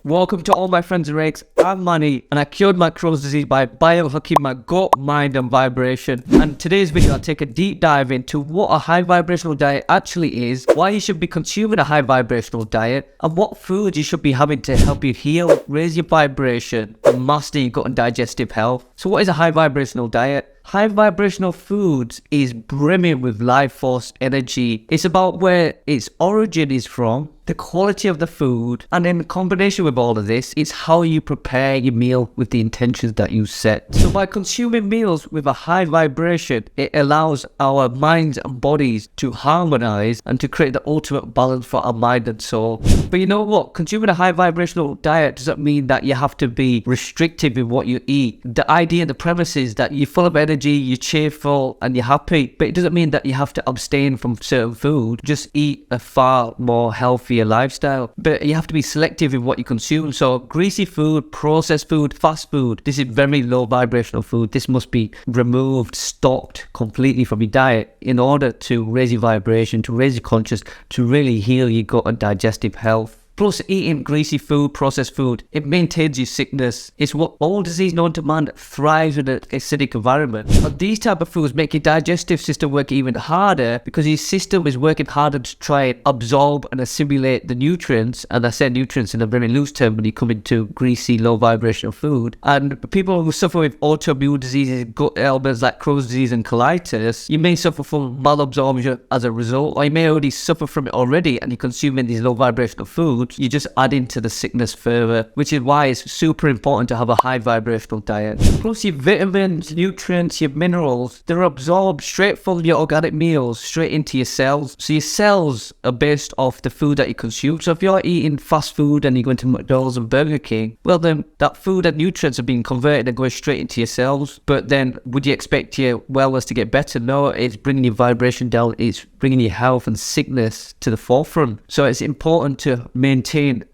Welcome to all my friends and rakes. I'm Manny, and I cured my Crohn's disease by biohacking my gut, mind and vibration. And today's video I'll take a deep dive into what a high vibrational diet actually is, why you should be consuming a high vibrational diet, and what foods you should be having to help you heal, raise your vibration, and master your gut and digestive health. So what is a high vibrational diet? High vibrational foods is brimming with life force energy. It's about where its origin is from, the quality of the food, and in combination with all of this, it's how you prepare your meal with the intentions that you set. So by consuming meals with a high vibration, it allows our minds and bodies to harmonize and to create the ultimate balance for our mind and soul. But you know what? Consuming a high vibrational diet doesn't mean that you have to be restrictive in what you eat. The idea and the premise is that you're full of energy, you're cheerful, and you're happy. But it doesn't mean that you have to abstain from certain food. Just eat a far more healthier lifestyle. But you have to be selective in what you consume. So greasy food, processed food, fast food, this is very low vibrational food. This must be removed, stopped completely from your diet in order to raise your vibration, to raise your consciousness, to really heal your gut and digestive health. Plus, eating greasy food, processed food, it maintains your sickness. It's what all disease known to man thrives in an acidic environment. And these type of foods make your digestive system work even harder because your system is working harder to try and absorb and assimilate the nutrients. And I say nutrients in a very loose term when you come into greasy, low vibrational food. And people who suffer with autoimmune diseases, gut ailments like Crohn's disease and colitis, you may suffer from malabsorption as a result, or you may already suffer from it already and you're consuming these low vibrational foods. You just add into the sickness further, which is why it's super important to have a high vibrational diet. Plus your vitamins, nutrients, your minerals, they're absorbed straight from your organic meals, straight into your cells. So your cells are based off the food that you consume. So if you're eating fast food and you're going to McDonald's and Burger King, well then that food and nutrients are being converted and going straight into your cells. But then would you expect your wellness to get better? No, it's bringing your vibration down, it's bringing your health and sickness to the forefront. So it's important to maintain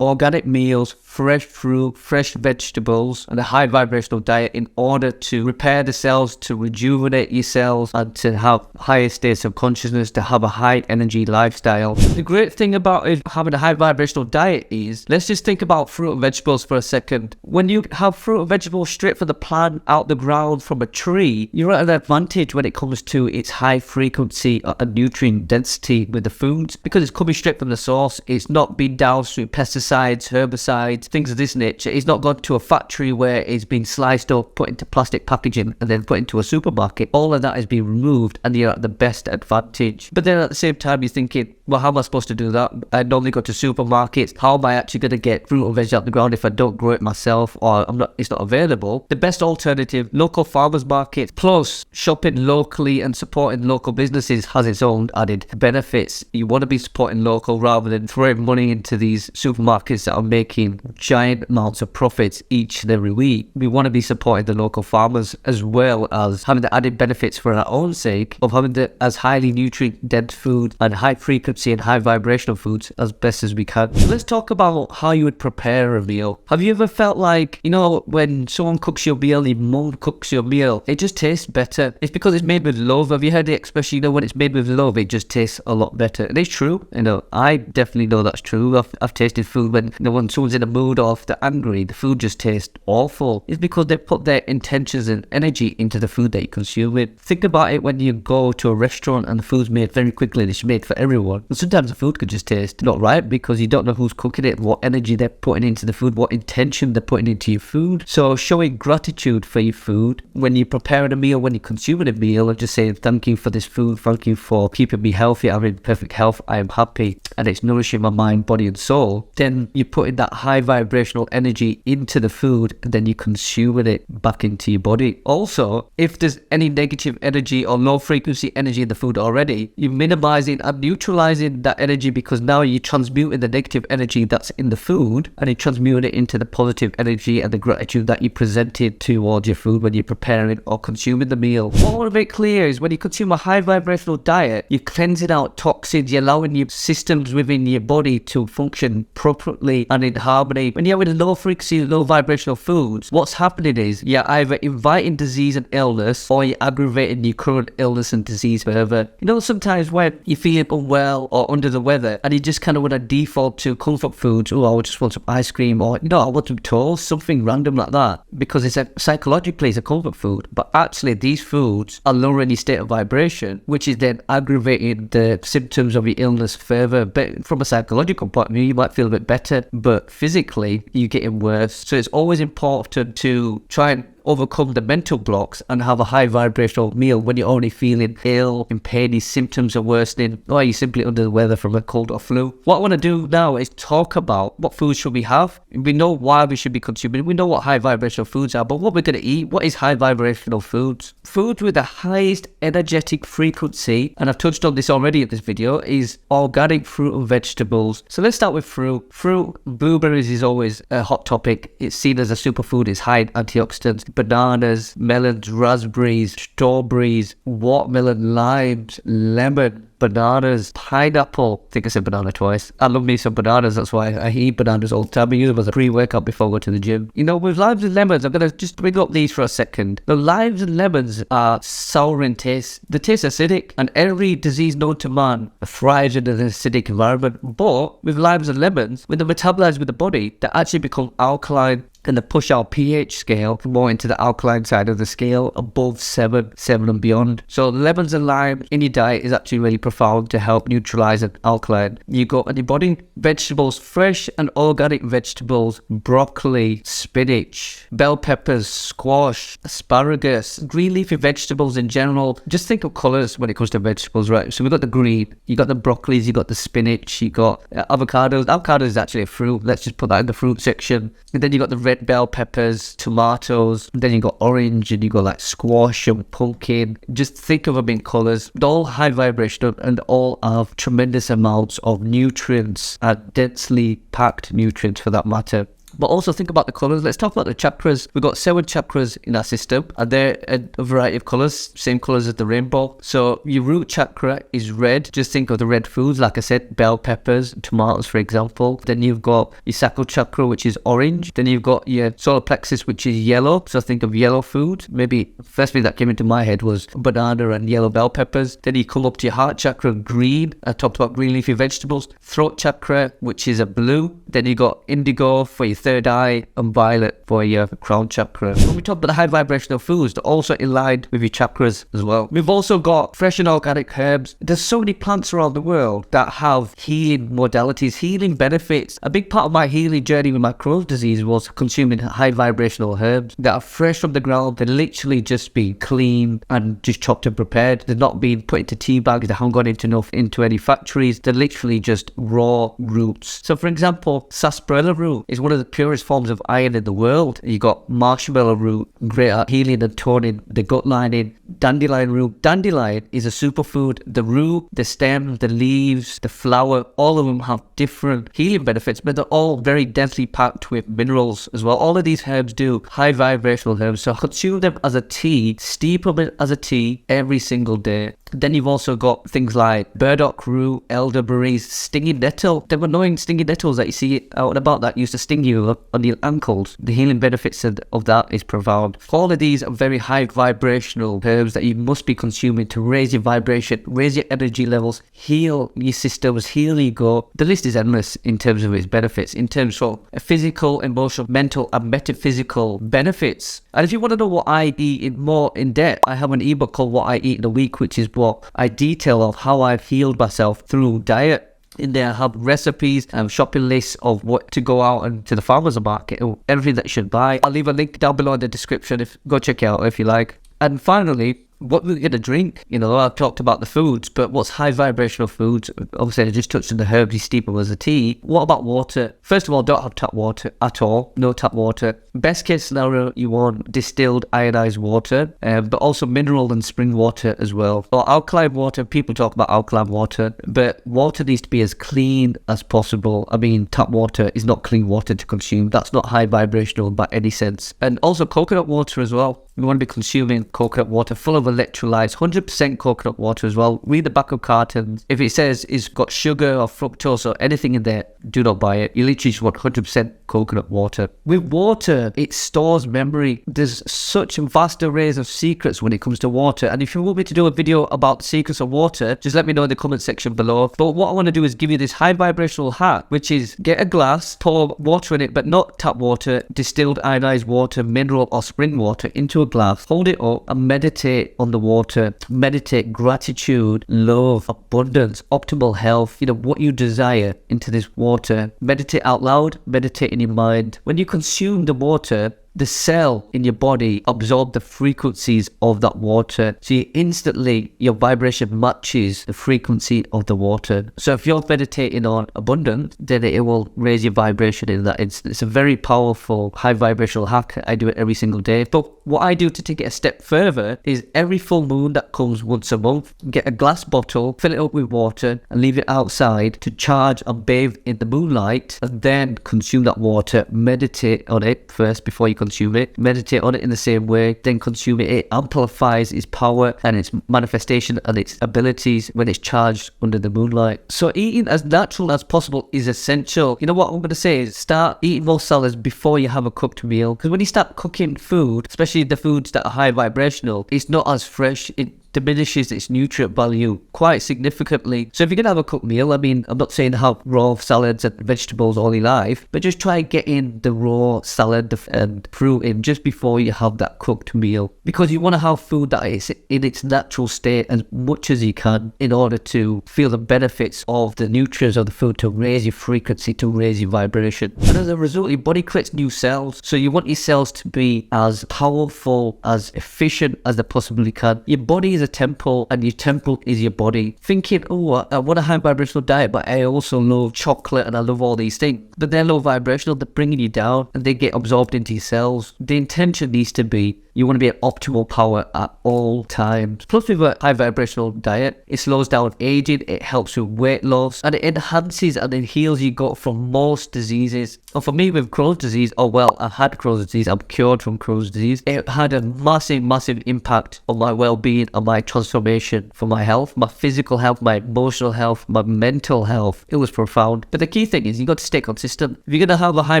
organic meals, fresh fruit, fresh vegetables, and a high vibrational diet in order to repair the cells, to rejuvenate your cells, and to have higher states of consciousness, to have a high energy lifestyle. The great thing about having a high vibrational diet is, let's just think about fruit and vegetables for a second. When you have fruit and vegetables straight from the plant, out the ground, from a tree, you're at an advantage when it comes to its high frequency and nutrient density with the foods, because it's coming straight from the source. It's not been doused through pesticides, herbicides, things of this nature. It's not gone to a factory where it's been sliced up, put into plastic packaging, and then put into a supermarket. All of that has been removed, and you're at the best advantage. But then at the same time, you're thinking, well, how am I supposed to do that? I normally go to supermarkets. How am I actually going to get fruit and veg out the ground if I don't grow it myself, or it's not available? The best alternative, local farmers markets, plus shopping locally and supporting local businesses has its own added benefits. You want to be supporting local rather than throwing money into these supermarkets that are making giant amounts of profits each and every week. We want to be supporting the local farmers, as well as having the added benefits for our own sake of having the as highly nutrient dense food and high frequency and high vibrational foods as best as we can. Let's talk about how you would prepare a meal. Have you ever felt like, when someone cooks your meal, your mum cooks your meal, it just tastes better? It's because it's made with love. Have you heard the expression, when it's made with love, it just tastes a lot better? And it's true. I definitely know that's true. I've tasted food when someone's in a mood or if they're angry, the food just tastes awful. It's because they put their intentions and energy into the food that you consume it. Think about it when you go to a restaurant and the food's made very quickly and it's made for everyone. And sometimes the food could just taste not right because you don't know who's cooking it, what energy they're putting into the food, what intention they're putting into your food. So showing gratitude for your food when you're preparing a meal, when you're consuming a meal, and just saying thank you for this food, thank you for keeping me healthy, I'm in perfect health, I am happy, and it's nourishing my mind, body and soul, then you're putting that high vibrational energy into the food and then you're consuming it back into your body. Also, if there's any negative energy or low frequency energy in the food already, you're minimizing and neutralizing that energy, because now you're transmuting the negative energy that's in the food and you're transmuting it into the positive energy and the gratitude that you presented towards your food when you're preparing or consuming the meal. What I want to make clear is when you consume a high vibrational diet, you're cleansing out toxins, you're allowing your systems within your body to function properly and in harmony. When you're with low frequency, low vibrational foods, what's happening is you're either inviting disease and illness or you're aggravating your current illness and disease further. Sometimes when you're feeling unwell unwell or under the weather, and you just kind of want to default to comfort foods. Oh, I just want some ice cream, or no, I want some toast, something random like that, because it's psychologically it's a comfort food. But actually, these foods are lowering your state of vibration, which is then aggravating the symptoms of your illness further. But from a psychological point of view, you might feel a bit better, but physically, you're getting worse. So it's always important to try and overcome the mental blocks and have a high vibrational meal when you're only feeling ill, in pain, your symptoms are worsening, or you're simply under the weather from a cold or flu. What I want to do now is talk about what foods should we have. We know why we should be consuming. We know what high vibrational foods are, but what we're going to eat, what is high vibrational foods? Foods with the highest energetic frequency, and I've touched on this already in this video, is organic fruit and vegetables. So let's start with fruit. Fruit, blueberries is always a hot topic. It's seen as a superfood. It's high in antioxidants. Bananas, melons, raspberries, strawberries, watermelon, limes, lemon, bananas, pineapple. I think I said banana twice. I love me some bananas. That's why I eat bananas all the time. I use them as a pre-workout before I go to the gym. You know, with limes and lemons, I'm going to just bring up these for a second. The limes and lemons are sour in taste. They taste acidic, and every disease known to man thrives in an acidic environment. But with limes and lemons, when they're metabolized with the body, they actually become alkaline, and they push our pH scale more into the alkaline side of the scale, above 7 and beyond. So lemons and lime in your diet is actually really profound to help neutralize an alkaline you got in your body. Vegetables, fresh and organic vegetables, broccoli, spinach, bell peppers, squash, asparagus, green leafy vegetables in general. Just think of colors when it comes to vegetables, right? So we've got the green, you got the broccolis, you got the spinach, you got avocados. Avocado is actually a fruit. Let's just put that in the fruit section. And then you got the red bell peppers, tomatoes, and then you got orange, and you got like squash and pumpkin. Just think of them in colors. They're all high vibrational and all have tremendous amounts of nutrients, and densely packed nutrients for that matter. But also think about the colours. Let's talk about the chakras. We've got 7 chakras in our system, and they're a variety of colours, same colours as the rainbow. So your root chakra is red. Just think of the red foods, like I said, bell peppers, tomatoes, for example. Then you've got your sacral chakra, which is orange. Then you've got your solar plexus, which is yellow. So think of yellow food. Maybe first thing that came into my head was banana and yellow bell peppers. Then you come up to your heart chakra, green. I talked about green leafy vegetables. Throat chakra, which is a blue. Then you got indigo for your third eye, and violet for your crown chakra. When we talk about the high vibrational foods, they're also in line with your chakras as well. We've also got fresh and organic herbs. There's so many plants around the world that have healing modalities, healing benefits. A big part of my healing journey with my Crohn's disease was consuming high vibrational herbs that are fresh from the ground. They're literally just being cleaned and just chopped and prepared. They're not being put into tea bags. They haven't gone into any factories. They're literally just raw roots. So for example, sarsaparilla root is one of the purest forms of iron in the world. You got marshmallow root, great at healing and toning the gut lining. Dandelion root. Dandelion is a superfood. The root, the stem, the leaves, the flower, all of them have different healing benefits, but they're all very densely packed with minerals as well. All of these herbs do high vibrational herbs, so consume them as a tea, steep them as a tea every single day. Then you've also got things like burdock root, elderberries, stinging nettle. Them annoying stinging nettles that you see out and about that used to sting you on your ankles. The healing benefits of that is profound. All of these are very high vibrational herbs that you must be consuming to raise your vibration, raise your energy levels, heal your systems, heal your gut. The list is endless in terms of its benefits, in terms of physical, emotional, mental, and metaphysical benefits. And if you want to know what I eat in more in depth, I have an ebook called What I Eat in a Week, which is what I detail of how I've healed myself through diet. In there I have recipes and shopping lists of what to go out and to the farmers market, everything that you should buy. I'll leave a link down below in the description. Go check it out if you like. And finally, what we're going to drink. You know, I've talked about the foods, but what's high vibrational foods? Obviously, I just touched on the herbs, you steep them as a tea. What about water? First of all, don't have tap water at all. No tap water. Best case scenario, you want distilled ionized water, but also mineral and spring water as well. Or alkaline water, people talk about alkaline water, but water needs to be as clean as possible. I mean, tap water is not clean water to consume. That's not high vibrational by any sense. And also coconut water as well. We want to be consuming coconut water full of of electrolytes, 100% coconut water as well. Read the back of cartons. If it says it's got sugar or fructose or anything in there, do not buy it. You literally just want 100% coconut water. With water, it stores memory. There's such vast arrays of secrets when it comes to water, and if you want me to do a video about the secrets of water, just let me know in the comment section below. But what I want to do is give you this high vibrational hack, which is get a glass, pour water in it, but not tap water, distilled ionized water, mineral or spring water into a glass, hold it up and meditate on the water. Meditate gratitude, love, abundance, optimal health, what you desire into this water. Meditate out loud, meditate in your mind. When you consume the water, the cell in your body absorb the frequencies of that water. So your vibration matches the frequency of the water. So if you're meditating on abundance, then it will raise your vibration in that instant. It's a very powerful high vibrational hack. I do it every single day. But what I do to take it a step further is every full moon that comes once a month, get a glass bottle, fill it up with water and leave it outside to charge and bathe in the moonlight, and then consume that water. Meditate on it first before you consume it. Meditate on it in the same way, then consume it. It amplifies its power and its manifestation and its abilities when it's charged under the moonlight. So eating as natural as possible is essential. You know what I'm going to say is start eating more salads before you have a cooked meal, because when you start cooking food, especially the foods that are high vibrational, it's not as fresh. It diminishes its nutrient value quite significantly. So if you're gonna have a cooked meal, I'm not saying have raw salads and vegetables all your life, but just try getting the raw salad and fruit in just before you have that cooked meal, because you want to have food that is in its natural state as much as you can in order to feel the benefits of the nutrients of the food, to raise your frequency, to raise your vibration. And as a result, your body creates new cells. So you want your cells to be as powerful, as efficient as they possibly can. Your body is a temple, and your temple is your body. Thinking, oh, I want a high vibrational diet, but I also love chocolate and I love all these things, but they're low vibrational, they're bringing you down and they get absorbed into your cells. The intention needs to be you want to be at optimal power at all times. Plus, with a high vibrational diet, it slows down aging, it helps with weight loss, and it enhances and it heals your gut from most diseases. And for me with Crohn's disease, I had Crohn's disease, I'm cured from Crohn's disease. It had a massive impact on my well-being and my transformation for my health, my physical health, my emotional health, my mental health. It was profound. But the key thing is you got to stay consistent. If you're going to have a high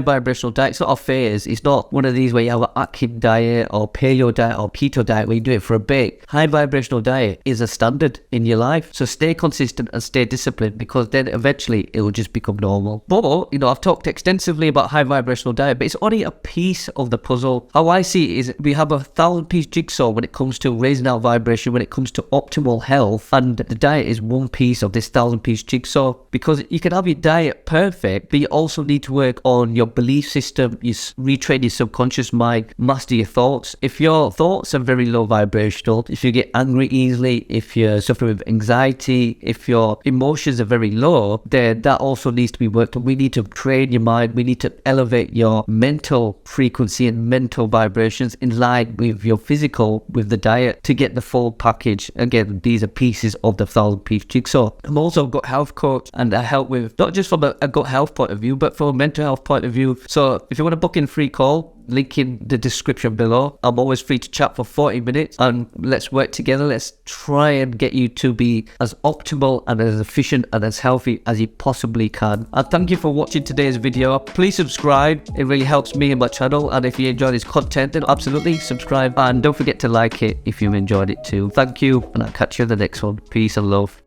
vibrational diet, it's not a phase. It's not one of these where you have an Atkins diet or paleo diet or keto diet where you do it for a bit. High vibrational diet is a standard in your life. So stay consistent and stay disciplined, because then eventually it will just become normal. But, I've talked extensively about high vibrational diet, but it's only a piece of the puzzle. How I see it is we have a 1,000-piece jigsaw when it comes to raising our vibration, when it comes to optimal health, and the diet is one piece of this 1,000-piece jigsaw, because you can have your diet perfect, but you also need to work on your belief system, you retrain your subconscious mind, master your thoughts. If your thoughts are very low vibrational, if you get angry easily, if you're suffering with anxiety, if your emotions are very low, then that also needs to be worked on. We need to train your mind, we need to elevate your mental frequency and mental vibrations in line with your physical, with the diet, to get the full package. Again, these are pieces of the 1,000-piece jigsaw. I'm also a gut health coach, and I help with not just from a gut health point of view, but from a mental health point of view. So if you want to book in a free call, link in the description below. I'm always free to chat for 40 minutes and let's work together. Let's try and get you to be as optimal and as efficient and as healthy as you possibly can. And thank you for watching today's video. Please subscribe, it really helps me and my channel. And if you enjoy this content, then absolutely subscribe, and don't forget to like it if you enjoyed it too. Thank you, and I'll catch you in the next one. Peace and love.